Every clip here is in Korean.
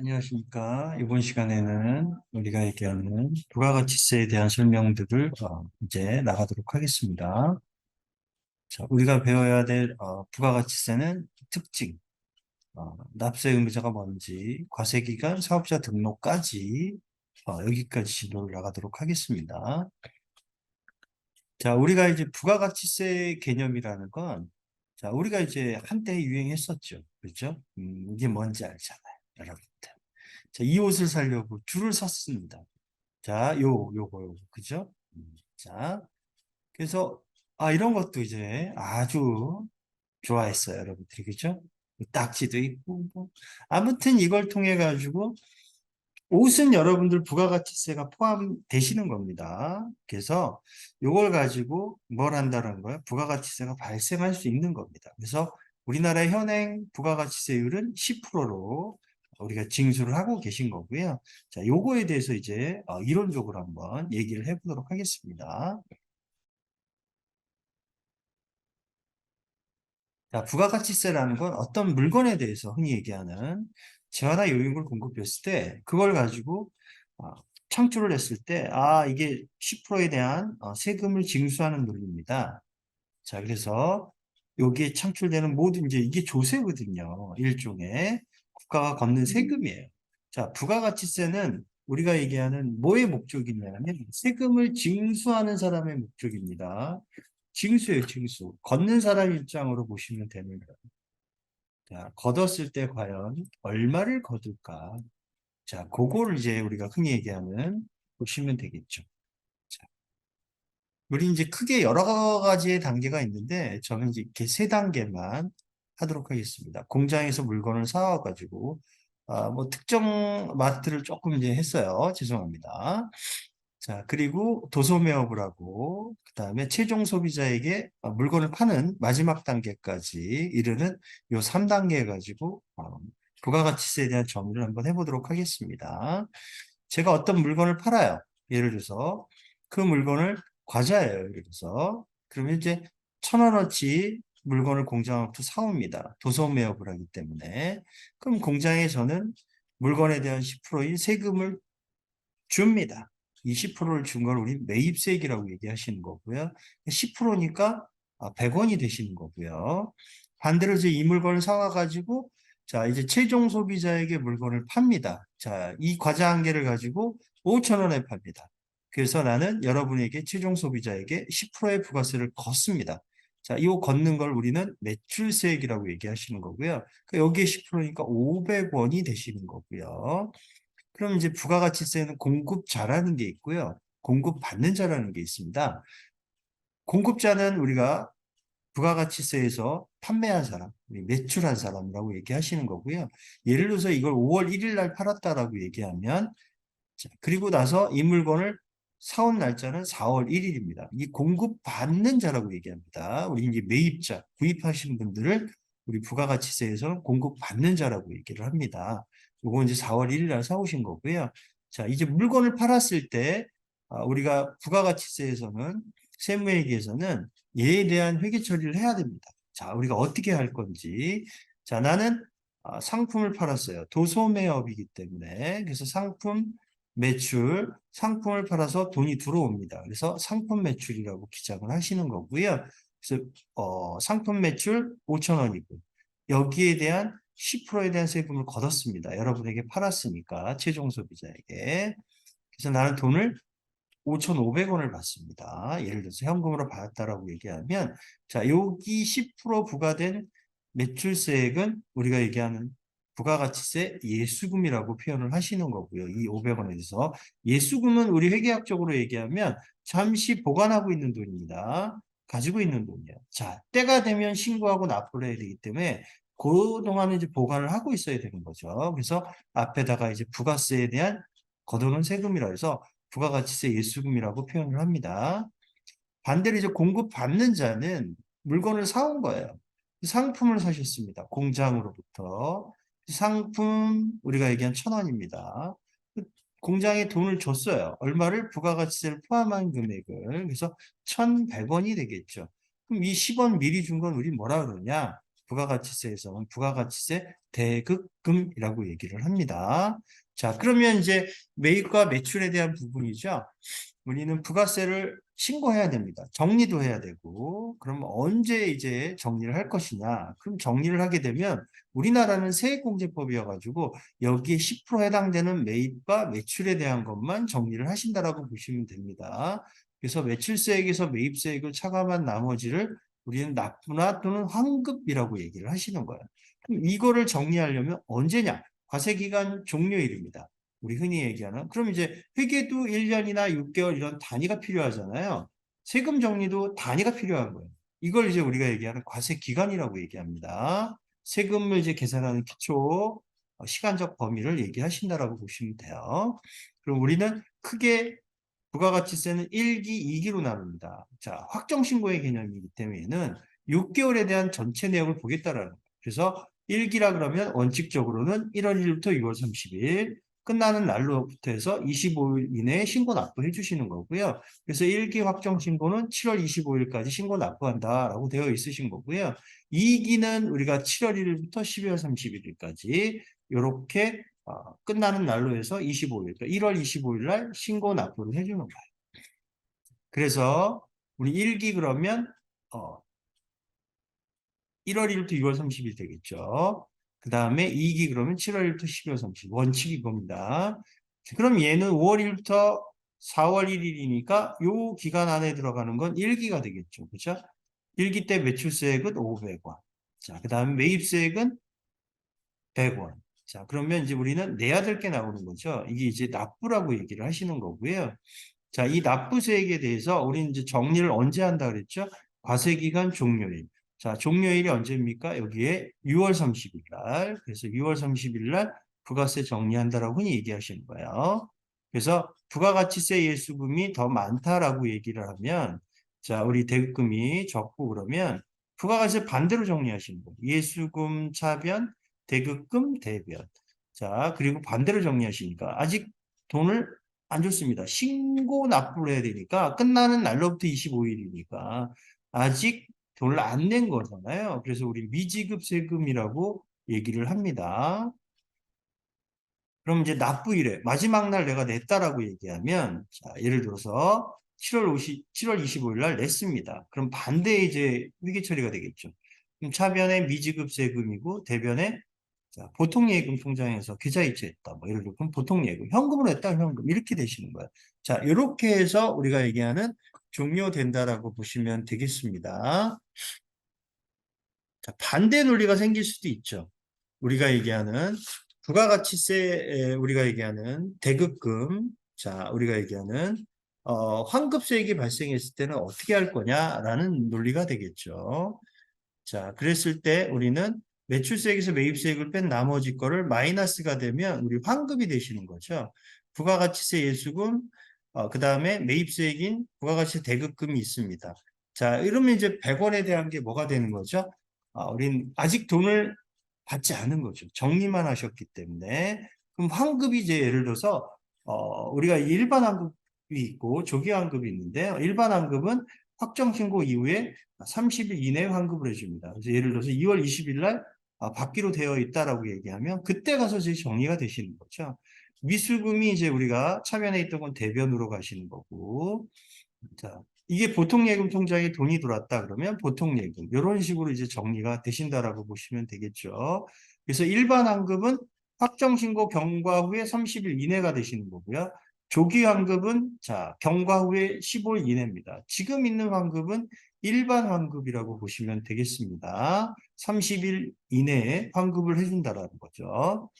안녕하십니까. 이번 시간에는 우리가 얘기하는 부가가치세에 대한 설명들을 이제 나가도록 하겠습니다. 자, 우리가 배워야 될 부가가치세는 특징, 납세 의무자가 뭔지, 과세기간, 사업자 등록까지 여기까지 진도를 나가도록 하겠습니다. 자, 우리가 이제 부가가치세 개념이라는 건, 자, 우리가 이제 한때 유행했었죠. 그렇죠? 이게 뭔지 알잖아요, 여러분들. 자, 이 옷을 사려고 줄을 섰습니다. 자, 요거, 그죠? 자, 그래서, 이런 것도 이제 아주 좋아했어요, 여러분들이, 그죠? 딱지도 있고, 뭐. 아무튼 이걸 통해 가지고 옷은 여러분들 부가가치세가 포함되시는 겁니다. 그래서 이걸 가지고 뭘 한다는 거예요? 부가가치세가 발생할 수 있는 겁니다. 그래서 우리나라의 현행 부가가치세율은 10%로 우리가 징수를 하고 계신 거고요. 자, 요거에 대해서 이제 이론적으로 한번 얘기를 해보도록 하겠습니다. 자, 부가가치세라는 건 어떤 물건에 대해서 흔히 얘기하는 재화나 요용을 공급했을 때 그걸 가지고 어, 창출을 했을 때 이게 10%에 대한 세금을 징수하는 논리입니다. 자, 그래서 여기에 창출되는 모든 이제 이게 조세거든요. 일종의 국가가 걷는 세금이에요. 자, 부가가치세는 우리가 얘기하는 뭐의 목적이냐면 세금을 징수하는 사람의 목적입니다. 징수예요, 징수. 걷는 사람 입장으로 보시면 되는 거예요. 자, 걷었을 때 과연 얼마를 거둘까? 자, 그거를 이제 우리가 흔히 얘기하는 보시면 되겠죠. 자, 우리 이제 크게 여러 가지의 단계가 있는데 저는 이제 이렇게 세 단계만 하도록 하겠습니다. 공장에서 물건을 사와가지고 뭐 특정 마트를 조금 이제 했어요. 죄송합니다. 자, 그리고 도소매업을 하고, 그 다음에 최종 소비자에게 물건을 파는 마지막 단계까지 이르는 요 3단계 해가지고, 부가가치세에 대한 정리를 한번 해보도록 하겠습니다. 제가 어떤 물건을 팔아요. 예를 들어서, 그 물건을 과자예요. 예를 들어서. 그러면 이제 1,000원어치 물건을 공장으로부터 사옵니다. 도소매업을 하기 때문에. 그럼 공장에 저는 물건에 대한 10%인 세금을 줍니다. 20%를 준 걸 우리 매입세액이라고 얘기하시는 거고요. 10%니까 100원이 되시는 거고요. 반대로 이제 이 물건을 사와가지고 자, 이제 최종 소비자에게 물건을 팝니다. 자, 이 과자 한 개를 가지고 5,000원에 팝니다. 그래서 나는 여러분에게 최종 소비자에게 10%의 부가세를 걷습니다. 자, 이 걷는 걸 우리는 매출세액이라고 얘기하시는 거고요. 여기에 10%니까 500원이 되시는 거고요. 그럼 이제 부가가치세는 공급자라는 게 있고요. 공급받는 자라는 게 있습니다. 공급자는 우리가 부가가치세에서 판매한 사람, 매출한 사람이라고 얘기하시는 거고요. 예를 들어서 이걸 5월 1일 날 팔았다라고 얘기하면 그리고 나서 이 물건을 사온 날짜는 4월 1일입니다. 이 공급받는 자라고 얘기합니다. 우리 이제 매입자, 구입하신 분들을 우리 부가가치세에서는 공급받는 자라고 얘기를 합니다. 요거 이제 4월 1일 날 사오신 거고요. 자, 이제 물건을 팔았을 때 우리가 부가가치세에서는 세무회계에서는 얘에 대한 회계 처리를 해야 됩니다. 자, 우리가 어떻게 할 건지. 자, 나는 상품을 팔았어요. 도소매업이기 때문에. 그래서 상품 매출, 상품을 팔아서 돈이 들어옵니다. 그래서 상품 매출이라고 기장을 하시는 거고요. 그래서 상품 매출 5,000원이고 여기에 대한 10%에 대한 세금을 걷었습니다. 여러분에게 팔았으니까 최종 소비자에게. 그래서 나는 돈을 5,500원을 받습니다. 예를 들어서 현금으로 받았다라고 얘기하면 자, 여기 10% 부과된 매출세액은 우리가 얘기하는 부가가치세 예수금이라고 표현을 하시는 거고요. 이 500원에 대해서 예수금은 우리 회계학적으로 얘기하면 잠시 보관하고 있는 돈입니다. 가지고 있는 돈이에요. 자, 때가 되면 신고하고 납부를 해야 되기 때문에 그동안은 이제 보관을 하고 있어야 되는 거죠. 그래서 앞에다가 이제 부가세에 대한 거두는 세금이라 해서 부가가치세 예수금이라고 표현을 합니다. 반대로 이제 공급받는 자는 물건을 사온 거예요. 상품을 사셨습니다. 공장으로부터. 상품 우리가 얘기한 1,000원입니다. 공장에 돈을 줬어요. 얼마를? 부가가치세를 포함한 금액을. 그래서 1,100원이 되겠죠. 그럼 이 10원 미리 준 건 우리 뭐라 그러냐? 부가가치세에서는 부가가치세 대극금이라고 얘기를 합니다. 자, 그러면 이제 매입과 매출에 대한 부분이죠. 우리는 부가세를 신고해야 됩니다. 정리도 해야 되고, 그럼 언제 이제 정리를 할 것이냐? 그럼 정리를 하게 되면 우리나라는 세액공제법이어가지고 여기에 10% 해당되는 매입과 매출에 대한 것만 정리를 하신다라고 보시면 됩니다. 그래서 매출세액에서 매입세액을 차감한 나머지를 우리는 납부나 또는 환급이라고 얘기를 하시는 거예요. 그럼 이거를 정리하려면 언제냐? 과세기간 종료일입니다. 우리 흔히 얘기하는. 그럼 이제 회계도 1년이나 6개월 이런 단위가 필요하잖아요. 세금 정리도 단위가 필요한 거예요. 이걸 이제 우리가 얘기하는 과세기간이라고 얘기합니다. 세금을 이제 계산하는 기초 시간적 범위를 얘기하신다라고 보시면 돼요. 그럼 우리는 크게 부가가치세는 1기, 2기로 나눕니다. 자, 확정신고의 개념이기 때문에는 6개월에 대한 전체 내역을 보겠다라는 거예요. 그래서 1기라 그러면 원칙적으로는 1월 1일부터 6월 30일, 끝나는 날로부터 해서 25일 이내에 신고 납부해 주시는 거고요. 그래서 1기 확정신고는 7월 25일까지 신고 납부한다라고 되어 있으신 거고요. 2기는 우리가 7월 1일부터 12월 31일까지 이렇게 끝나는 날로 해서 25일, 그러니까 1월 25일 날 신고 납부를 해주는 거예요. 그래서 우리 1기 그러면 1월 1일부터 6월 30일 되겠죠. 그 다음에 2기 그러면 7월 1일부터 12월 30일 원칙이 겁니다. 그럼 얘는 5월 1일부터 4월 1일이니까 요 기간 안에 들어가는 건 1기가 되겠죠. 그렇죠? 1기 때 매출세액은 500원. 자, 그 다음에 매입세액은 100원. 자, 그러면 이제 우리는 내야 될 게 나오는 거죠. 이게 이제 납부라고 얘기를 하시는 거고요. 자, 이 납부세액에 대해서 우리는 이제 정리를 언제 한다 그랬죠? 과세기간 종료일. 자, 종료일이 언제입니까? 여기에 6월 30일 날. 그래서 6월 30일 날 부가세 정리한다라고 흔히 얘기하시는 거예요. 그래서 부가가치세 예수금이 더 많다라고 얘기를 하면, 자, 우리 대금이 적고 그러면 부가가치세 반대로 정리하시는 거예요. 예수금 차변, 대급금 대변. 자, 그리고 반대로 정리하시니까 아직 돈을 안 줬습니다. 신고 납부를 해야 되니까 끝나는 날로부터 25일이니까 아직 돈을 안 낸 거잖아요. 그래서 우리 미지급 세금이라고 얘기를 합니다. 그럼 이제 납부일에 마지막 날 내가 냈다라고 얘기하면 자, 예를 들어서 7월 25일 날 냈습니다. 그럼 반대에 이제 위계 처리가 되겠죠. 그럼 차변에 미지급 세금이고 대변에 자, 보통예금 통장에서 계좌이체했다. 뭐 예를 들어 그럼 보통예금, 현금으로 했다 현금 이렇게 되시는 거예요. 자, 이렇게 해서 우리가 얘기하는 종료된다라고 보시면 되겠습니다. 자, 반대 논리가 생길 수도 있죠. 우리가 얘기하는 부가가치세, 우리가 얘기하는 대급금, 자, 우리가 얘기하는 환급세액이 발생했을 때는 어떻게 할 거냐라는 논리가 되겠죠. 자, 그랬을 때 우리는 매출세액에서 매입세액을 뺀 나머지 거를 마이너스가 되면 우리 환급이 되시는 거죠. 부가가치세 예수금, 그 다음에 매입세액인 부가가치세 대급금이 있습니다. 자, 이러면 이제 100원에 대한 게 뭐가 되는 거죠? 우린 아직 돈을 받지 않은 거죠. 정리만 하셨기 때문에. 그럼 환급이 이제 예를 들어서, 우리가 일반 환급이 있고 조기 환급이 있는데요. 일반 환급은 확정 신고 이후에 30일 이내에 환급을 해줍니다. 그래서 예를 들어서 2월 20일 날 받기로 되어 있다라고 얘기하면 그때 가서 이제 정리가 되시는 거죠. 미수금이 이제 우리가 차변에 있던 건 대변으로 가시는 거고, 자, 이게 보통예금 통장에 돈이 들어왔다 그러면 보통예금 이런 식으로 이제 정리가 되신다라고 보시면 되겠죠. 그래서 일반 환급은 확정 신고 경과 후에 30일 이내가 되시는 거고요. 조기 환급은 자 경과 후에 15일 이내입니다. 지금 있는 환급은 일반 환급이라고 보시면 되겠습니다. 30일 이내에 환급을 해준다라는 거죠.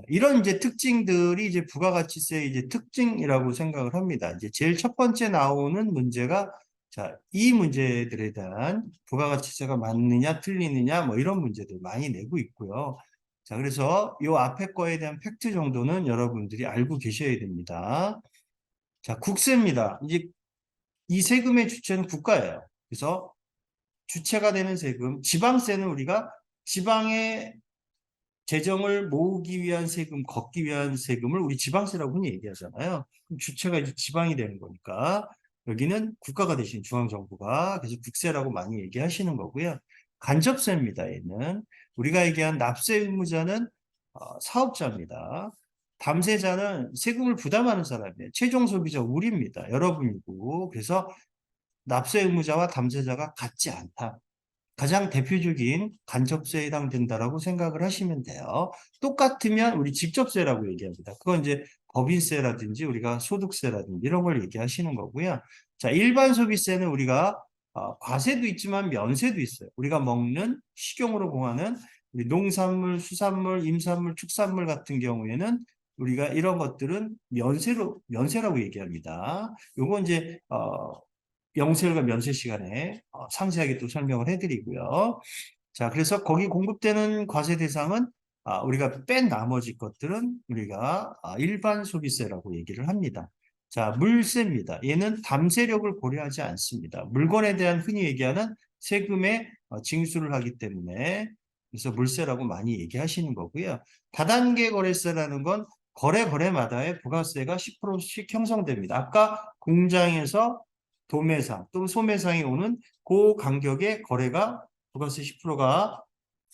이런 이제 특징들이 이제 부가가치세의 이제 특징이라고 생각을 합니다. 이제 제일 첫 번째 나오는 문제가 자, 이 문제들에 대한 부가가치세가 맞느냐 틀리느냐 뭐 이런 문제들 많이 내고 있고요. 자, 그래서 이 앞에 거에 대한 팩트 정도는 여러분들이 알고 계셔야 됩니다. 자, 국세입니다. 이제 이 세금의 주체는 국가예요. 그래서 주체가 되는 세금, 지방세는 우리가 지방의 재정을 모으기 위한 세금, 걷기 위한 세금을 우리 지방세라고 흔히 얘기하잖아요. 그럼 주체가 이제 지방이 되는 거니까 여기는 국가가 대신 중앙정부가 그래서 국세라고 많이 얘기하시는 거고요. 간접세입니다. 얘는 우리가 얘기한 납세 의무자는 사업자입니다. 담세자는 세금을 부담하는 사람이에요. 최종 소비자 우리입니다. 여러분이고. 그래서 납세 의무자와 담세자가 같지 않다. 가장 대표적인 간접세에 해당된다라고 생각을 하시면 돼요. 똑같으면 우리 직접세라고 얘기합니다. 그건 이제 법인세라든지 우리가 소득세라든지 이런 걸 얘기하시는 거고요. 자, 일반 소비세는 우리가 과세도 있지만 면세도 있어요. 우리가 먹는 식용으로 공하는 우리 농산물, 수산물, 임산물, 축산물 같은 경우에는 우리가 이런 것들은 면세라고 얘기합니다. 요거 이제 영세율과 면세 시간에 상세하게 또 설명을 해드리고요. 자, 그래서 거기 공급되는 과세 대상은 우리가 뺀 나머지 것들은 우리가 일반 소비세라고 얘기를 합니다. 자, 물세입니다. 얘는 담세력을 고려하지 않습니다. 물건에 대한 흔히 얘기하는 세금의 징수를 하기 때문에 그래서 물세라고 많이 얘기하시는 거고요. 다단계 거래세라는 건 거래마다의 부가세가 10%씩 형성됩니다. 아까 공장에서 도매상 또는 소매상이 오는 그 간격의 거래가 부가세 10%가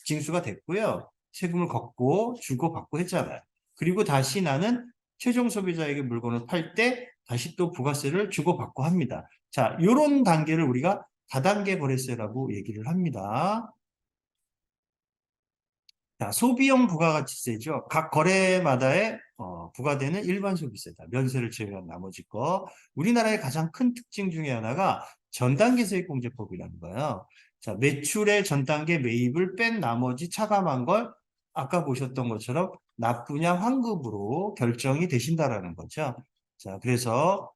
징수가 됐고요. 세금을 걷고 주고 받고 했잖아요. 그리고 다시 나는 최종 소비자에게 물건을 팔 때 다시 또 부가세를 주고 받고 합니다. 자, 이런 단계를 우리가 다단계 거래세라고 얘기를 합니다. 자, 소비용 부가가치세죠. 각 거래마다의 부과되는 일반 소비세다. 면세를 제외한 나머지 거. 우리나라의 가장 큰 특징 중에 하나가 전단계 세액공제법이라는 거예요. 자, 매출의 전단계 매입을 뺀 나머지 차감한 걸 아까 보셨던 것처럼 납부냐 환급으로 결정이 되신다라는 거죠. 자, 그래서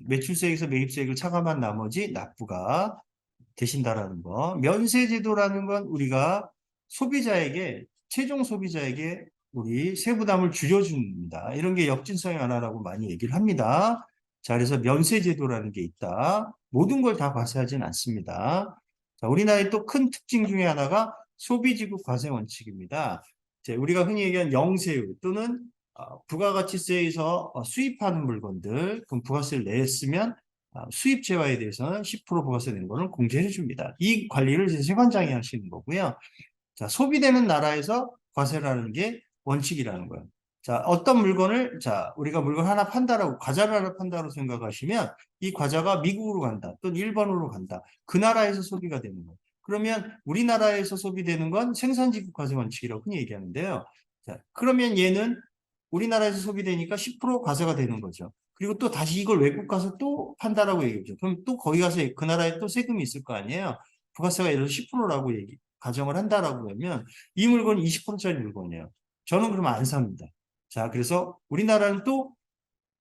매출세액에서 매입세액을 차감한 나머지 납부가 되신다라는 거. 면세제도라는 건 우리가 소비자에게, 최종 소비자에게 우리 세부담을 줄여줍니다. 이런 게 역진성의 하나라고 많이 얘기를 합니다. 자, 그래서 면세제도라는 게 있다. 모든 걸 다 과세하진 않습니다. 자, 우리나라의 또 큰 특징 중에 하나가 소비지급 과세 원칙입니다. 이제 우리가 흔히 얘기하는 영세율 또는 부가가치세에서 수입하는 물건들, 그럼 부가세를 냈으면 수입 재화에 대해서는 10% 부가세 낸 거는 공제해 줍니다. 이 관리를 이제 세관장이 하시는 거고요. 자, 소비되는 나라에서 과세라는 게 원칙이라는 거예요. 자, 어떤 물건을, 자, 우리가 물건 하나 판다라고, 과자를 하나 판다고 생각하시면 이 과자가 미국으로 간다, 또는 일본으로 간다. 그 나라에서 소비가 되는 거예요. 그러면 우리나라에서 소비되는 건 생산지급 과세 원칙이라고 흔히 얘기하는데요. 자, 그러면 얘는 우리나라에서 소비되니까 10% 과세가 되는 거죠. 그리고 또 다시 이걸 외국 가서 또 판다라고 얘기하죠. 그럼 또 거기 가서 그 나라에 또 세금이 있을 거 아니에요. 부가세가 예를 들어 10%라고 가정을 한다라고 하면 이 물건이 20%짜리 물건이에요. 저는 그러면 안 삽니다. 자, 그래서 우리나라는 또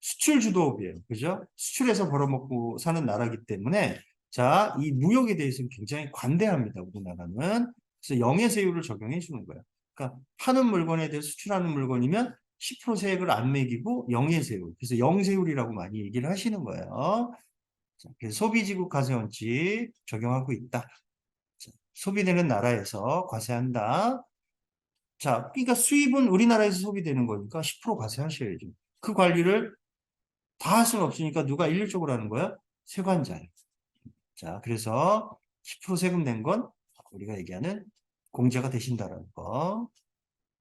수출 주도업이에요. 그죠? 수출해서 벌어먹고 사는 나라기 때문에 자, 이 무역에 대해서는 굉장히 관대합니다. 우리나라는. 그래서 영해세율을 적용해 주는 거예요. 그러니까 파는 물건에 대해 수출하는 물건이면 10% 세액을 안 매기고 영해세율. 그래서 영세율이라고 많이 얘기를 하시는 거예요. 자, 그래서 소비지급 과세 원칙 적용하고 있다. 자, 소비되는 나라에서 과세한다. 자, 그러니까 수입은 우리나라에서 소비되는 거니까 10% 과세하셔야죠. 그 관리를 다 할 수는 없으니까 누가 일률적으로 하는 거야? 세관자예요. 자, 그래서 10% 세금 낸 건 우리가 얘기하는 공제가 되신다는 거.